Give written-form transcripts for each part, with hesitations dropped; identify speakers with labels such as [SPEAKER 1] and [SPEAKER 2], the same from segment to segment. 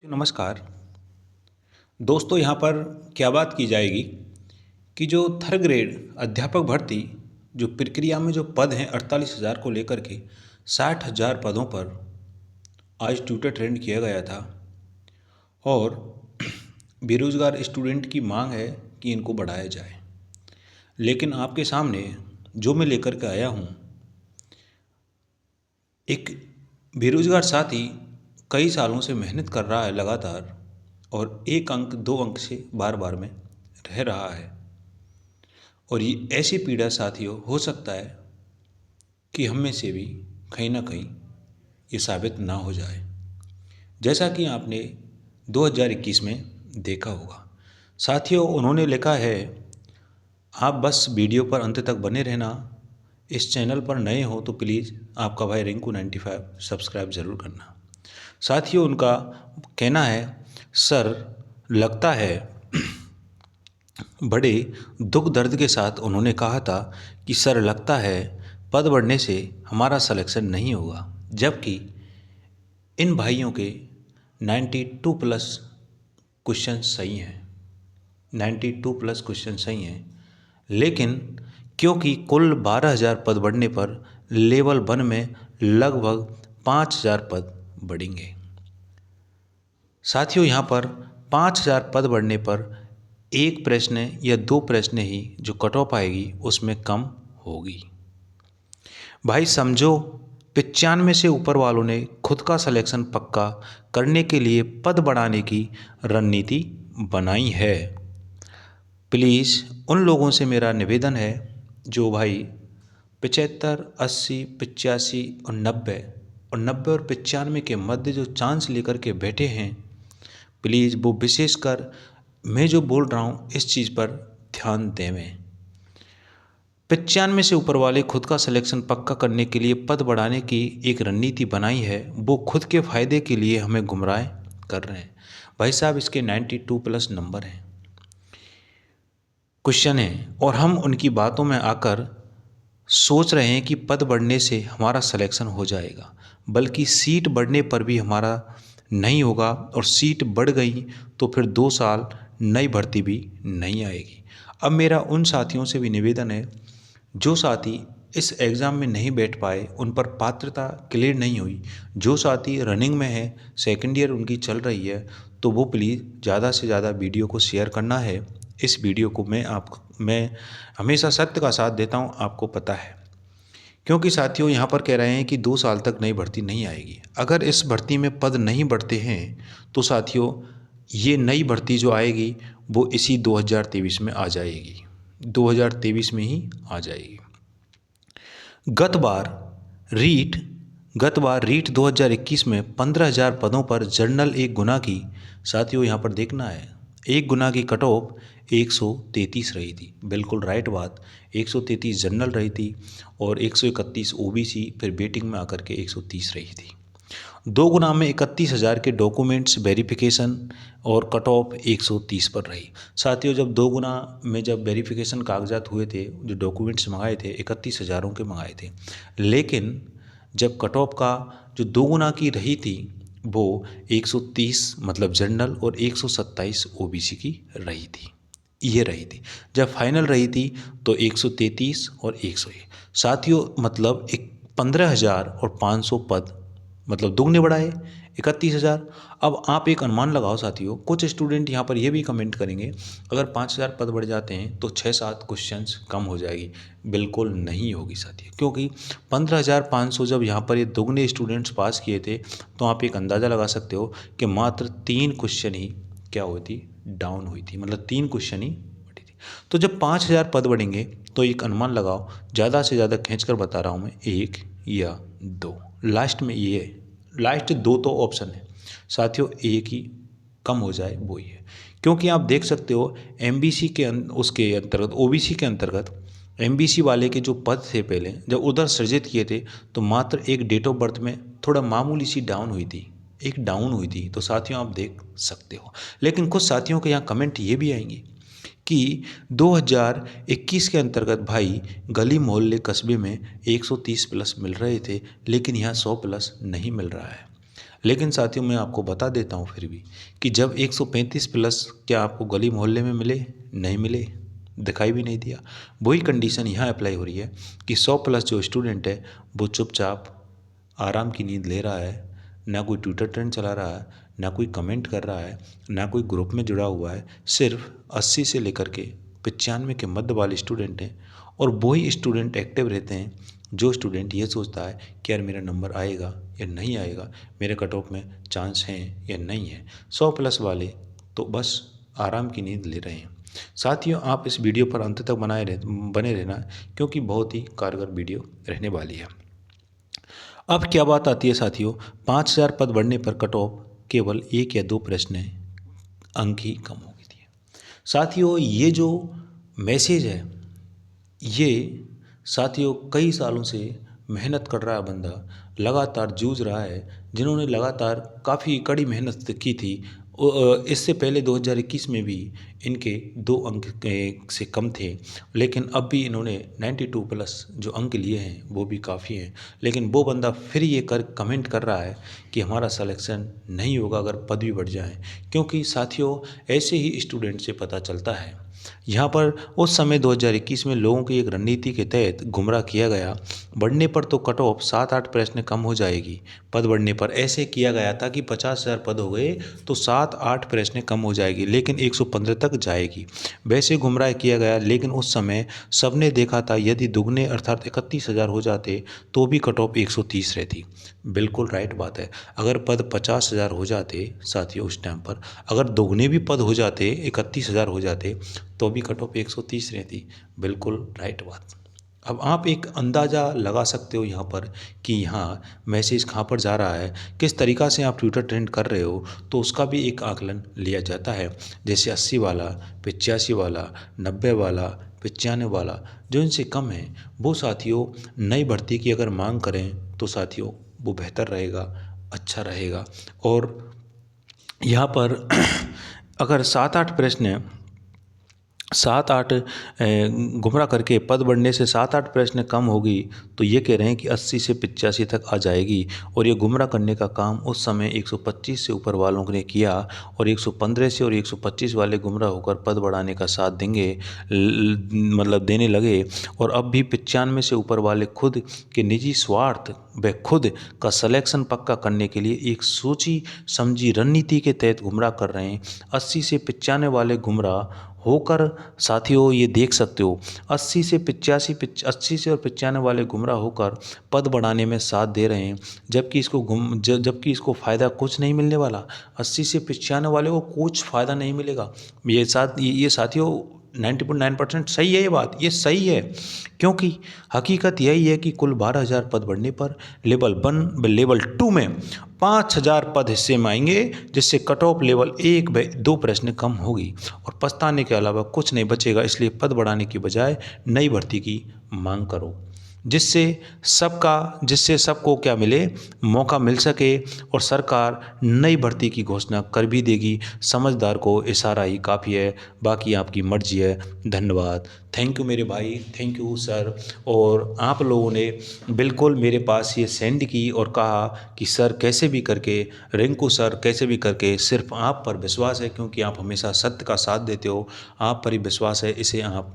[SPEAKER 1] नमस्कार दोस्तों, यहाँ पर क्या बात की जाएगी कि जो थर्ड ग्रेड अध्यापक भर्ती जो प्रक्रिया में जो पद हैं 48,000 को लेकर के 60,000 पदों पर आज ट्विटर ट्रेंड किया गया था। और बेरोज़गार स्टूडेंट की मांग है कि इनको बढ़ाया जाए। लेकिन आपके सामने जो मैं लेकर के आया हूँ, एक बेरोज़गार साथी कई सालों से मेहनत कर रहा है लगातार, और एक अंक दो अंक से बार बार में रह रहा है। और ये ऐसी पीड़ा साथियों हो सकता है कि हम में से भी कहीं ना कहीं ये साबित ना हो जाए, जैसा कि आपने 2021 में देखा होगा। साथियों, उन्होंने लिखा है, आप बस वीडियो पर अंत तक बने रहना। इस चैनल पर नए हो तो प्लीज़ आपका भाई रिंकू 95 सब्सक्राइब ज़रूर करना। साथियों, उनका कहना है, सर लगता है, बड़े दुख दर्द के साथ उन्होंने कहा था कि सर लगता है पद बढ़ने से हमारा सिलेक्शन नहीं होगा, जबकि इन भाइयों के 92 प्लस क्वेश्चन सही हैं। 92 प्लस क्वेश्चन सही हैं, लेकिन क्योंकि कुल 12,000 पद बढ़ने पर लेवल 1 में लगभग 5,000 पद बढ़ेंगे। साथियों, यहाँ पर 5,000 पद बढ़ने पर एक प्रश्न या दो प्रश्न ही जो कट ऑफ आएगी उसमें कम होगी। भाई समझो, 95 से ऊपर वालों ने खुद का सिलेक्शन पक्का करने के लिए पद बढ़ाने की रणनीति बनाई है। प्लीज़ उन लोगों से मेरा निवेदन है जो भाई 75, 80, 85 और 90 और 95 के मध्य जो चांस लेकर के बैठे हैं, प्लीज़ वो विशेषकर मैं जो बोल रहा हूँ इस चीज़ पर ध्यान देवें। 95 से ऊपर वाले खुद का सिलेक्शन पक्का करने के लिए पद बढ़ाने की एक रणनीति बनाई है, वो खुद के फ़ायदे के लिए हमें गुमराह कर रहे हैं। भाई साहब, इसके 92 प्लस नंबर हैं, क्वेश्चन हैं, और हम उनकी बातों में आकर सोच रहे हैं कि पद बढ़ने से हमारा सिलेक्शन हो जाएगा, बल्कि सीट बढ़ने पर भी हमारा नहीं होगा। और सीट बढ़ गई तो फिर 2 साल नई भर्ती भी नहीं आएगी। अब मेरा उन साथियों से भी निवेदन है, जो साथी इस एग्ज़ाम में नहीं बैठ पाए, उन पर पात्रता क्लियर नहीं हुई, जो साथी रनिंग में है, सेकेंड ईयर उनकी चल रही है, तो वो प्लीज़ ज़्यादा से ज़्यादा वीडियो को शेयर करना है। इस वीडियो को मैं हमेशा सत्य का साथ देता हूँ, आपको पता है। क्योंकि साथियों, यहाँ पर कह रहे हैं कि 2 साल तक नई भर्ती नहीं आएगी। अगर इस भर्ती में पद नहीं बढ़ते हैं तो साथियों, ये नई भर्ती जो आएगी वो इसी 2023 में आ जाएगी, 2023 में ही आ जाएगी। गत बार रीट गत बार रीट 2021 में 15,000 पदों पर जर्नल एक गुना की, साथियों यहाँ पर देखना है, एक गुना की कट ऑफ 133 रही थी। बिल्कुल राइट बात, 133 जनरल रही थी और 131 ओबीसी, फिर वेटिंग में आकर के 130 रही थी। 2 गुना में 31,000 के डॉक्यूमेंट्स वेरिफिकेशन और कट ऑफ 130 पर रही। साथियों, जब 2 गुना में जब वेरिफिकेशन कागजात हुए थे, जो डॉक्यूमेंट्स मंगाए थे 31,000 के मंगाए थे, लेकिन जब कट ऑफ का जो 2 गुना की रही थी वो 130 मतलब जनरल और 127 ओबीसी की रही थी, ये रही थी। जब फाइनल रही थी तो 133 और 101। साथियों, मतलब एक 15,500 पद, मतलब दुगने बढ़ाए 31,000। अब आप एक अनुमान लगाओ साथियों, कुछ स्टूडेंट यहाँ पर ये भी कमेंट करेंगे, अगर 5,000 पद बढ़ जाते हैं तो 6-7 क्वेश्चंस कम हो जाएगी। बिल्कुल नहीं होगी साथियों, क्योंकि 15,500 जब यहाँ पर ये दुगने स्टूडेंट्स पास किए थे, तो आप एक अंदाज़ा लगा सकते हो कि मात्र 3 क्वेश्चन ही क्या हुई थी, डाउन हुई थी, मतलब 3 क्वेश्चन ही बढ़ी थी। तो जब 5,000 पद बढ़ेंगे तो एक अनुमान लगाओ, ज़्यादा से ज़्यादा खींच कर बता रहा हूँ मैं, 1 या 2, लास्ट में ये है, लास्ट 2 तो ऑप्शन है साथियों, एक ही कम हो जाए वो ही है। क्योंकि आप देख सकते हो एमबीसी के उसके अंतर्गत, ओबीसी के अंतर्गत एमबीसी वाले के जो पद थे पहले जब उधर सृजित किए थे, तो मात्र एक डेट ऑफ बर्थ में थोड़ा मामूली सी डाउन हुई थी, एक डाउन हुई थी। तो साथियों आप देख सकते हो। लेकिन कुछ साथियों के यहाँ कमेंट ये भी आएंगे कि 2021 के अंतर्गत भाई गली मोहल्ले कस्बे में 130 प्लस मिल रहे थे, लेकिन यहाँ 100 प्लस नहीं मिल रहा है। लेकिन साथियों मैं आपको बता देता हूँ फिर भी कि जब 135 प्लस क्या आपको गली मोहल्ले में मिले? नहीं मिले, दिखाई भी नहीं दिया। वही कंडीशन यहाँ अप्लाई हो रही है कि 100 प्लस जो स्टूडेंट है वो चुपचाप आराम की नींद ले रहा है, ना कोई ट्विटर ट्रेंड चला रहा है, ना कोई कमेंट कर रहा है, ना कोई ग्रुप में जुड़ा हुआ है। सिर्फ 80 से लेकर के 95 के मध्य वाले स्टूडेंट हैं और वही स्टूडेंट एक्टिव रहते हैं जो स्टूडेंट ये सोचता है कि यार मेरा नंबर आएगा या नहीं आएगा, मेरे कट ऑफ में चांस हैं या नहीं है। 100 प्लस वाले तो बस आराम की नींद ले रहे हैं। साथियों आप इस वीडियो पर अंत तक बने रहना क्योंकि बहुत ही कारगर वीडियो रहने वाली है। अब क्या बात आती है साथियों, 5000 पद बढ़ने पर कट ऑफ केवल 1 या 2 प्रश्न अंक ही कम हो गई थी। साथियों ये जो मैसेज है ये साथियों कई सालों से मेहनत कर रहा है बंदा, लगातार जूझ रहा है, जिन्होंने लगातार काफ़ी कड़ी मेहनत की थी। इससे पहले 2021 में भी इनके 2 अंक से कम थे, लेकिन अब भी इन्होंने 92 प्लस जो अंक लिए हैं वो भी काफ़ी हैं। लेकिन वो बंदा फिर ये कमेंट कर रहा है कि हमारा सिलेक्शन नहीं होगा अगर पद भी बढ़ जाए, क्योंकि साथियों ऐसे ही स्टूडेंट से पता चलता है। यहाँ पर उस समय 2021 में लोगों की एक रणनीति के तहत गुमराह किया गया। बढ़ने पर तो कट ऑफ 7-8 प्रश्न कम हो जाएगी, पद बढ़ने पर ऐसे किया गया था कि 50,000 पद हो गए तो 7-8 प्रश्न कम हो जाएगी, लेकिन 115 तक जाएगी। वैसे गुमराह किया गया, लेकिन उस समय सबने देखा था यदि दुगने अर्थात 31,000 हो जाते तो भी कट ऑफ 130 रहती। बिल्कुल राइट बात है। अगर पद 50,000 हो जाते साथियों उस टाइम पर, अगर दोगुने भी पद हो जाते 31,000 हो जाते तो भी कट ऑफ 130 रहती। बिल्कुल राइट बात। अब आप एक अंदाज़ा लगा सकते हो यहाँ पर कि यहाँ मैसेज कहाँ पर जा रहा है, किस तरीक़ा से आप ट्विटर ट्रेंड कर रहे हो, तो उसका भी एक आकलन लिया जाता है। जैसे 80 वाला, 85 वाला, 90 वाला, 95 वाला, जो इनसे कम है वो साथियों नई भर्ती की अगर मांग करें तो साथियों वो बेहतर रहेगा, अच्छा रहेगा। और यहाँ पर अगर 7-8 प्रश्न 7-8 गुमराह करके पद बढ़ने से 7-8 प्रश्न कम होगी तो ये कह रहे हैं कि 80 से 85 तक आ जाएगी। और ये गुमराह करने का काम उस समय 125 से ऊपर वालों ने किया और 115 से और 125 वाले गुमराह होकर पद बढ़ाने का साथ देंगे, मतलब देने लगे। और अब भी 95 से ऊपर वाले खुद के निजी स्वार्थ व खुद का सिलेक्शन पक्का करने के लिए एक सोची समझी रणनीति के तहत गुमराह कर रहे हैं। 80 से 95 वाले गुमराह होकर साथियों ये देख सकते हो 80 से 95 वाले गुमराह होकर पद बढ़ाने में साथ दे रहे हैं, जबकि इसको फ़ायदा कुछ नहीं मिलने वाला। 80 से 95 वाले को कुछ फ़ायदा नहीं मिलेगा। ये साथियों 90.9% सही है, ये बात ये सही है, क्योंकि हकीकत यही है कि कुल 12,000 पद बढ़ने पर लेवल 2 में 5,000 पद हिस्से में आएंगे, जिससे कट ऑफ लेवल 1 व 2 प्रश्न कम होगी और पछताने के अलावा कुछ नहीं बचेगा। इसलिए पद बढ़ाने की बजाय नई भर्ती की मांग करो, जिससे सबको क्या मिले, मौका मिल सके और सरकार नई भर्ती की घोषणा कर भी देगी। समझदार को इशारा ही काफ़ी है, बाकी आपकी मर्जी है। धन्यवाद। थैंक यू मेरे भाई, थैंक यू सर। और आप लोगों ने बिल्कुल मेरे पास ये सेंड की और कहा कि सर कैसे भी करके, रिंकू सर कैसे भी करके, सिर्फ आप पर विश्वास है क्योंकि आप हमेशा सत्य का साथ देते हो, आप पर ही विश्वास है। इसे आप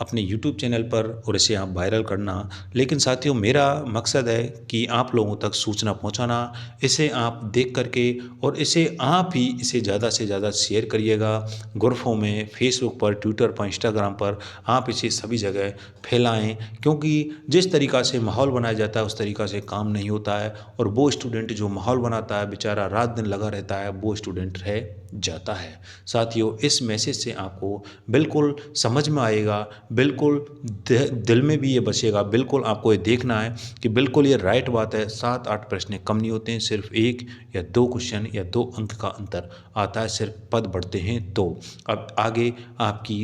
[SPEAKER 1] अपने YouTube चैनल पर और इसे आप वायरल करना। लेकिन साथियों मेरा मकसद है कि आप लोगों तक सूचना पहुंचाना। इसे आप देख करके और इसे आप ही इसे ज़्यादा से ज़्यादा शेयर करिएगा, ग्रुपों में, फेसबुक पर, ट्विटर पर, इंस्टाग्राम पर आप इसे सभी जगह फैलाएं, क्योंकि जिस तरीक़ा से माहौल बनाया जाता है उस तरीक़ा से काम नहीं होता है। और वो स्टूडेंट जो माहौल बनाता है बेचारा रात दिन लगा रहता है, वो स्टूडेंट रह जाता है। साथियों इस मैसेज से आपको बिल्कुल समझ में आएगा, बिल्कुल दिल में भी ये बसेगा। बिल्कुल आपको ये देखना है कि बिल्कुल ये राइट बात है। 7-8 प्रश्न कम नहीं होते हैं, सिर्फ 1 या 2 क्वेश्चन या 2 अंक का अंतर आता है, सिर्फ पद बढ़ते हैं तो। अब आगे आपकी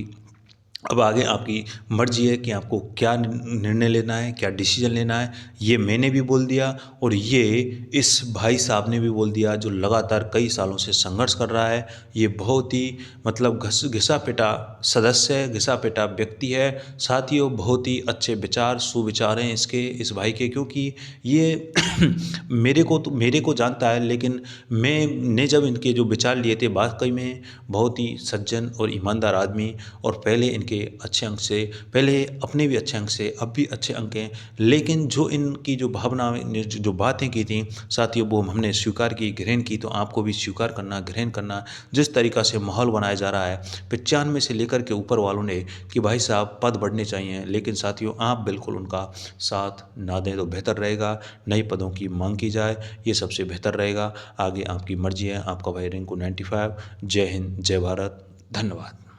[SPEAKER 1] अब आगे आपकी मर्ज़ी है कि आपको क्या निर्णय लेना है, क्या डिसीज़न लेना है। ये मैंने भी बोल दिया और ये इस भाई साहब ने भी बोल दिया जो लगातार कई सालों से संघर्ष कर रहा है। ये बहुत ही मतलब घिसा-पिटा सदस्य है, घिसा-पिटा व्यक्ति है। साथियों, बहुत ही अच्छे विचार, सुविचार हैं इस भाई के, क्योंकि ये मेरे को जानता है, लेकिन मैंने जब इनके जो विचार लिए थे वाक़ई में बहुत ही सज्जन और ईमानदार आदमी, और पहले इनके अच्छे अंक से, पहले अपने भी अच्छे अंक से, अब भी अच्छे अंक हैं। लेकिन जो इनकी जो भावनाएँ ने जो बातें की थी साथियों, वो हमने स्वीकार की, ग्रहण की। तो आपको भी स्वीकार करना, ग्रहण करना। जिस तरीक़ा से माहौल बनाया जा रहा है 95 से लेकर के ऊपर वालों ने कि भाई साहब पद बढ़ने चाहिए, लेकिन साथियों आप बिल्कुल उनका साथ ना दें तो बेहतर रहेगा। नए पदों की माँग की जाए, ये सबसे बेहतर रहेगा। आगे आपकी मर्ज़ी है। आपका भाई रिंकू 95। जय हिंद, जय भारत। धन्यवाद।